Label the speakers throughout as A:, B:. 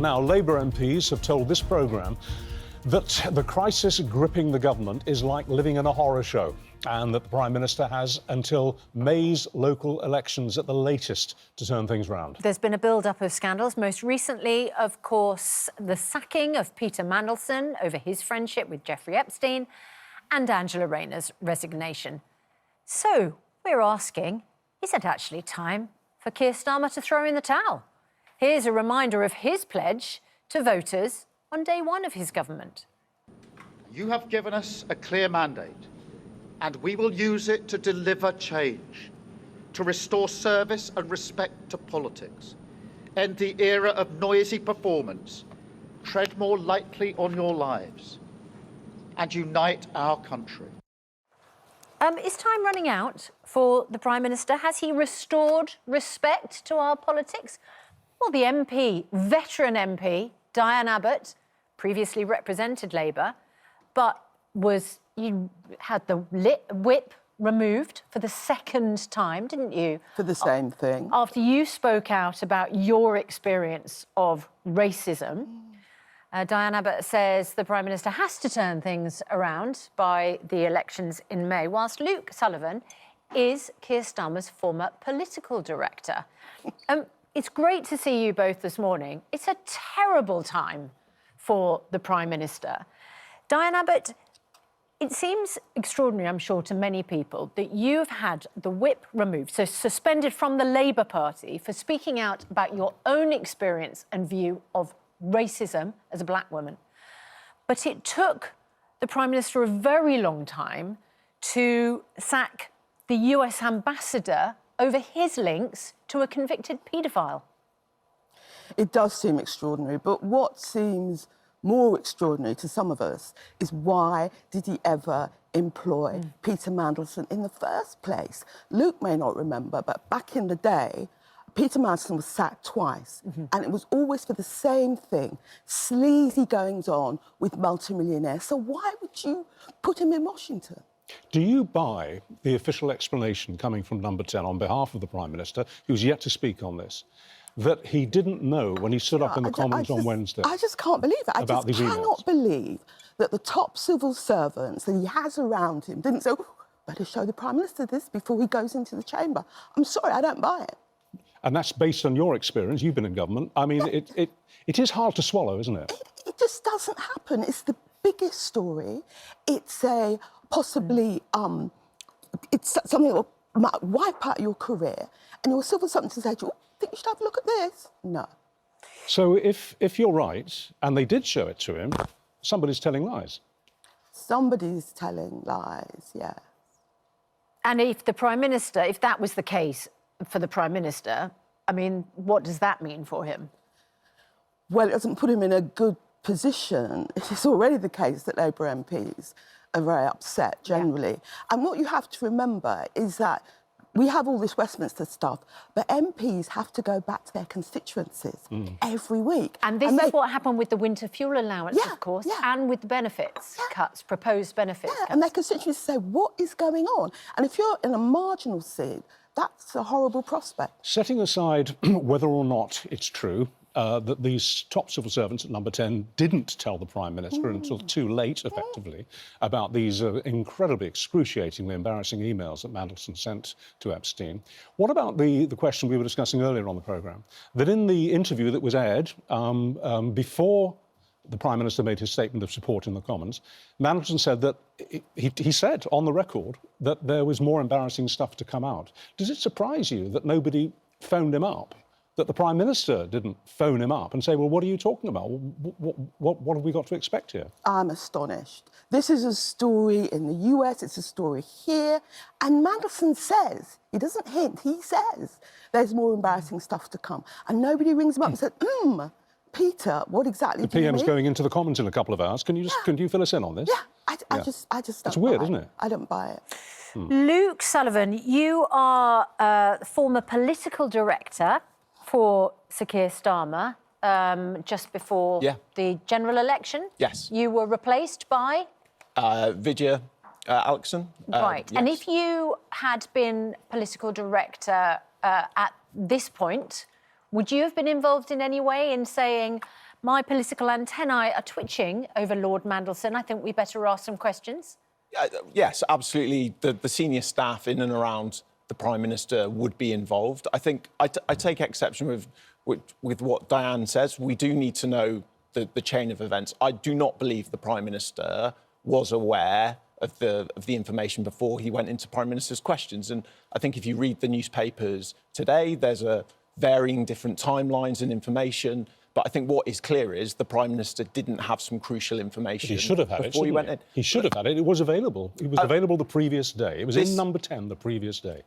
A: Now, Labour MPs have told this programme that the crisis gripping the government is like living in a horror show and that the Prime Minister has until May's local elections at the latest to turn things round.
B: There's been a build-up of scandals. Most recently, of course, the sacking of Peter Mandelson over his friendship with Jeffrey Epstein and Angela Rayner's resignation. So, we're asking, is it actually time for Keir Starmer to throw in the towel? Here's a reminder of his pledge to voters on day one of his government.
C: You have given us a clear mandate, and we will use it to deliver change, to restore service and respect to politics, end the era of noisy performance, tread more lightly on your lives, and unite our country.
B: Is time running out for the Prime Minister? Has he restored respect to our politics? Well, the MP, veteran MP, Diane Abbott, previously represented Labour, but you had the whip removed for the second time, didn't you?
D: For the same thing.
B: After you spoke out about your experience of racism, Diane Abbott says the Prime Minister has to turn things around by the elections in May, whilst Luke Sullivan is Keir Starmer's former political director. It's great to see you both this morning. It's a terrible time for the Prime Minister. Diane Abbott, it seems extraordinary, I'm sure, to many people that you've had the whip removed, so suspended from the Labour Party for speaking out about your own experience and view of racism as a black woman. But it took the Prime Minister a very long time to sack the US ambassador over his links to a convicted paedophile.
D: It does seem extraordinary, but what seems more extraordinary to some of us is why did he ever employ Peter Mandelson in the first place? Luke may not remember, but back in the day, Peter Mandelson was sacked twice, and it was always for the same thing, sleazy goings-on with multimillionaires. So why would you put him in Washington?
A: Do you buy the official explanation coming from Number 10 on behalf of the Prime Minister, who's yet to speak on this, that he didn't know when he stood up in the Commons on Wednesday?
D: I just can't believe it. I just cannot believe that the top civil servants that he has around him didn't say, better show the Prime Minister this before he goes into the chamber. I'm sorry, I don't buy it.
A: And that's based on your experience. You've been in government. I mean, it is hard to swallow, isn't it?
D: It just doesn't happen. It's the biggest story. It's a possibly, it's something that might wipe out your career, and your civil servant to say to you, I think you should have a look at this. No.
A: So if you're right, and they did show it to him, somebody's telling lies.
D: Somebody's telling lies, yes.
B: And if the Prime Minister, if that was the case for the Prime Minister, I mean, what does that mean for him?
D: Well, it doesn't put him in a good position. It is already the case that Labour MPs are very upset generally. Yeah. And what you have to remember is that we have all this Westminster stuff, but MPs have to go back to their constituencies every week.
B: And this is what happened with the winter fuel allowance, of course, and with the benefits cuts, proposed benefits cuts.
D: And their constituencies say, what is going on? And if you're in a marginal seat, that's a horrible prospect.
A: Setting aside whether or not it's true that these top civil servants at Number 10 didn't tell the Prime Minister until too late, effectively, about these incredibly excruciatingly embarrassing emails that Mandelson sent to Epstein. What about the question we were discussing earlier on the programme, that in the interview that was aired before the Prime Minister made his statement of support in the Commons, Mandelson said that he said on the record that there was more embarrassing stuff to come out. Does it surprise you that nobody phoned him up? That the Prime Minister didn't phone him up and say, well, what are you talking about? What have we got to expect here?
D: I'm astonished. This is a story in the US, it's a story here, and Mandelson says, he doesn't hint, he says there's more embarrassing stuff to come. And nobody rings him up and says, Peter, what exactly do you mean?
A: The PM's going into the Commons in a couple of hours. Can you fill us in on this?
D: Yeah, I just don't
A: It's weird,
D: buy
A: isn't it?
D: I don't buy it.
B: Luke Sullivan, you are former political director for Sir Keir Starmer just before the general election.
E: Yes.
B: You were replaced by?
E: Vidya Alexson.
B: Right.
E: Yes.
B: And if you had been political director at this point, would you have been involved in any way in saying, My political antennae are twitching over Lord Mandelson. I think we better ask some questions.
E: Yes, absolutely. The senior staff in and around the Prime Minister would be involved. I think I take exception with what Diane says. We do need to know the chain of events. I do not believe the Prime Minister was aware of the information before he went into Prime Minister's questions. And I think if you read the newspapers today, there's varying different timelines and information. But I think what is clear is the Prime Minister didn't have some crucial information.
A: He should have had it,
E: before he went in.
A: He should have had it. It was available. It was available the previous day. It was in number 10 the previous day.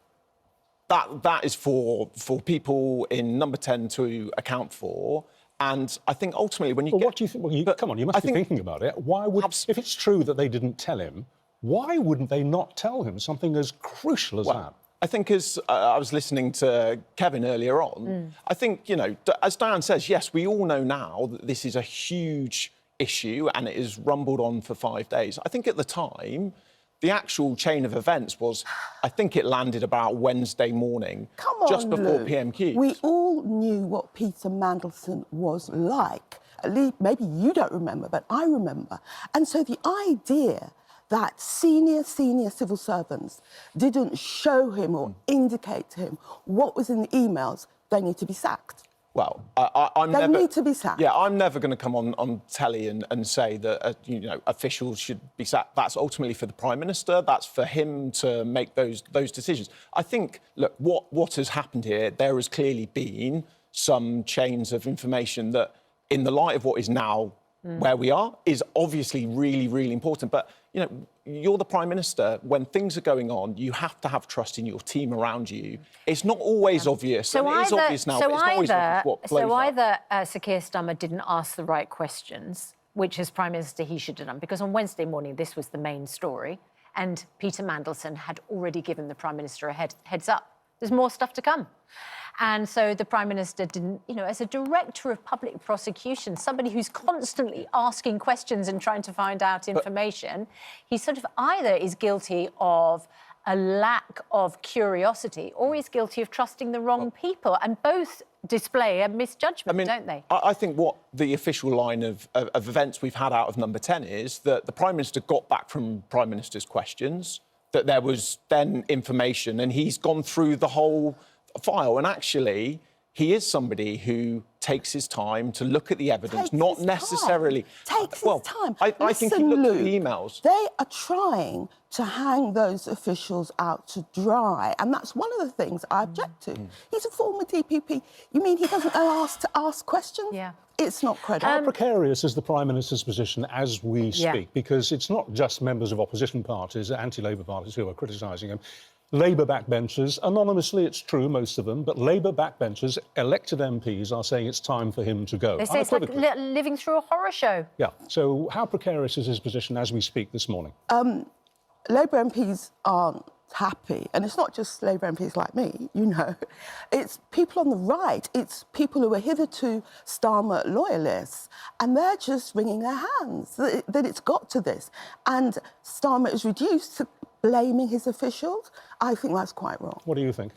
E: That is for people in number 10 to account for. And I think ultimately when you
A: what do you think? Well, come on, you must be thinking about it. Why would, if it's true that they didn't tell him, why wouldn't they not tell him something as crucial as that?
E: I think as I was listening to Kevin earlier on, I think, you know, as Diane says, yes, we all know now that this is a huge issue and it has rumbled on for 5 days. I think at the time, the actual chain of events was, I think it landed about Wednesday morning, just before
D: Luke.
E: PMQ.
D: We all knew what Peter Mandelson was like. At least, maybe you don't remember, but I remember. And so the idea that senior civil servants didn't show him or indicate to him what was in the emails, they need to be sacked.
E: Well,
D: They need to be sacked.
E: Yeah, I'm never going to come on telly and say that you know, officials should be sacked. That's ultimately for the Prime Minister. That's for him to make those decisions. I think, look, what has happened here, there has clearly been some chains of information that, in the light of what is now where we are, is obviously really, really important. But, you know, you're the Prime Minister. When things are going on, you have to have trust in your team around you. It's not always obvious.
B: So
E: it is obvious now, but it's not always obvious what blows up.
B: either Sir Keir Starmer didn't ask the right questions, which as Prime Minister he should have done, because on Wednesday morning this was the main story, and Peter Mandelson had already given the Prime Minister a heads up. There's more stuff to come. And so the Prime Minister didn't, you know, as a director of public prosecution, somebody who's constantly asking questions and trying to find out information, he sort of either is guilty of a lack of curiosity or he's guilty of trusting the wrong people. And both display a misjudgment, don't they?
E: I think what the official line of events we've had out of number 10 is that the Prime Minister got back from Prime Minister's questions, that there was then information, and he's gone through the whole file. And actually, he is somebody who takes his time to look at the evidence, not necessarily...
D: Takes his time.
E: I think he looked at the emails.
D: They are trying to hang those officials out to dry, and that's one of the things I object to. He's a former DPP. You mean he doesn't know to ask questions?
B: Yeah.
D: It's not credible.
A: How precarious is the Prime Minister's position as we speak? Because it's not just members of opposition parties, anti-Labour parties who are criticising him. Labour backbenchers, anonymously it's true, most of them, but Labour backbenchers, elected MPs, are saying it's time for him to go.
B: They say it's like living through a horror show.
A: Yeah, so how precarious is his position as we speak this morning?
D: Labour MPs aren't happy, and it's not just Labour MPs like me, you know. It's people on the right, it's people who are hitherto Starmer loyalists, and they're just wringing their hands that it's got to this. And Starmer is reduced to blaming his officials. I think that's quite wrong.
A: What do you think?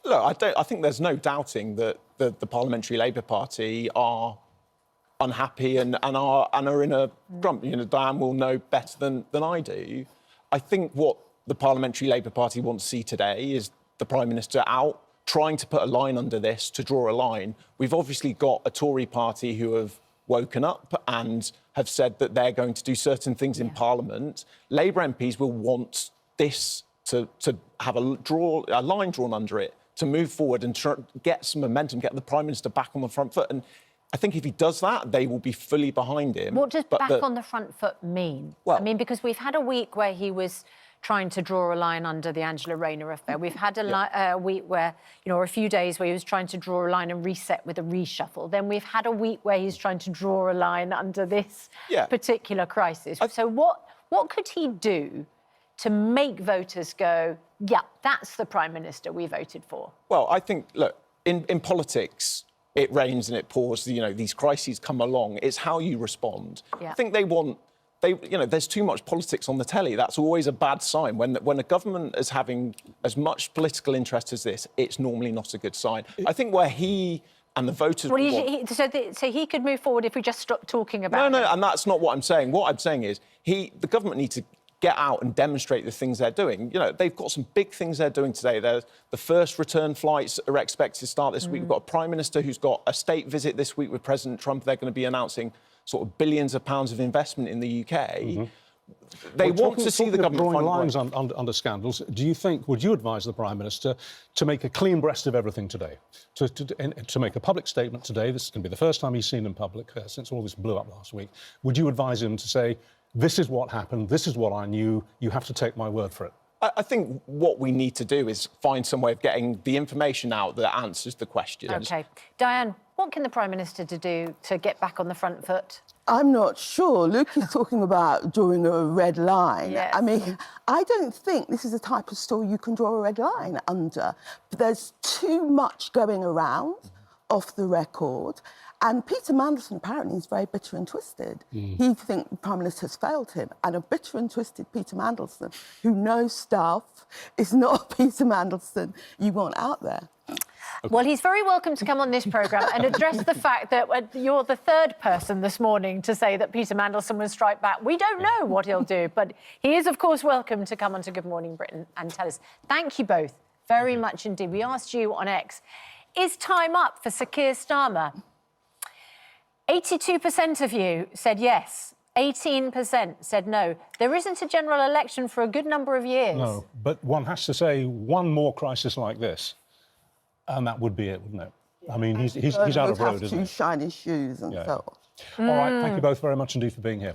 E: Look, I think there's no doubting that the Parliamentary Labour Party are unhappy and are in a grump. You know, Diane will know better than I do. I think what the Parliamentary Labour Party want to see today is the Prime Minister out, trying to put a line under this, to draw a line. We've obviously got a Tory party who have woken up and have said that they're going to do certain things in Parliament. Labour MPs will want this to have a line drawn under it, to move forward and get some momentum, get the Prime Minister back on the front foot. And I think if he does that, they will be fully behind him.
B: What does back on the front foot mean? Well, I mean, because we've had a week where he was trying to draw a line under the Angela Rayner affair. We've had a week where, you know, or a few days where he was trying to draw a line and reset with a reshuffle. Then we've had a week where he's trying to draw a line under this particular crisis. So what could he do to make voters go, yeah, that's the Prime Minister we voted for? Well,
E: I think, look, in politics, it rains and it pours. You know, these crises come along. It's how you respond. I think you know, there's too much politics on the telly. That's always a bad sign. When a government is having as much political interest as this, it's normally not a good sign. I think where he and the voters...
B: Well, so he could move forward if we just stopped talking about
E: No,
B: it.
E: and that's not what I'm saying. What I'm saying is the government needs to get out and demonstrate the things they're doing. You know, they've got some big things they're doing today. The first return flights are expected to start this week. We've got a Prime Minister who's got a state visit this week with President Trump. They're going to be announcing sort of billions of pounds of investment in the UK. They want to see the government
A: drawing
E: find
A: lines under scandals. Do you think, would you advise the Prime Minister to make a clean breast of everything today? To make a public statement today, this is going to be the first time he's seen in public since all this blew up last week. Would you advise him to say, this is what happened, this is what I knew, you have to take my word for it?
E: I think what we need to do is find some way of getting the information out that answers the questions.
B: OK. Diane, what can the Prime Minister do to get back on the front foot?
D: I'm not sure. Luke is talking about drawing a red line.
B: Yes.
D: I mean, I don't think this is the type of story you can draw a red line under. But there's too much going around off the record. And Peter Mandelson apparently is very bitter and twisted. He thinks the Prime Minister has failed him. And a bitter and twisted Peter Mandelson, who knows stuff, is not Peter Mandelson you want out there.
B: Well, he's very welcome to come on this programme and address the fact that you're the third person this morning to say that Peter Mandelson will strike back. We don't know what he'll do, but he is, of course, welcome to come on to Good Morning Britain and tell us. Thank you both very much indeed. We asked you on X, is time up for Sir Keir Starmer? 82% of you said yes. 18% said no. There isn't a general election for a good number of years.
A: No, but one has to say one more crisis like this, and that would be it, wouldn't it? I mean, he's out of road, isn't he?
D: Shiny shoes and so on.
A: All right, thank you both very much indeed for being here.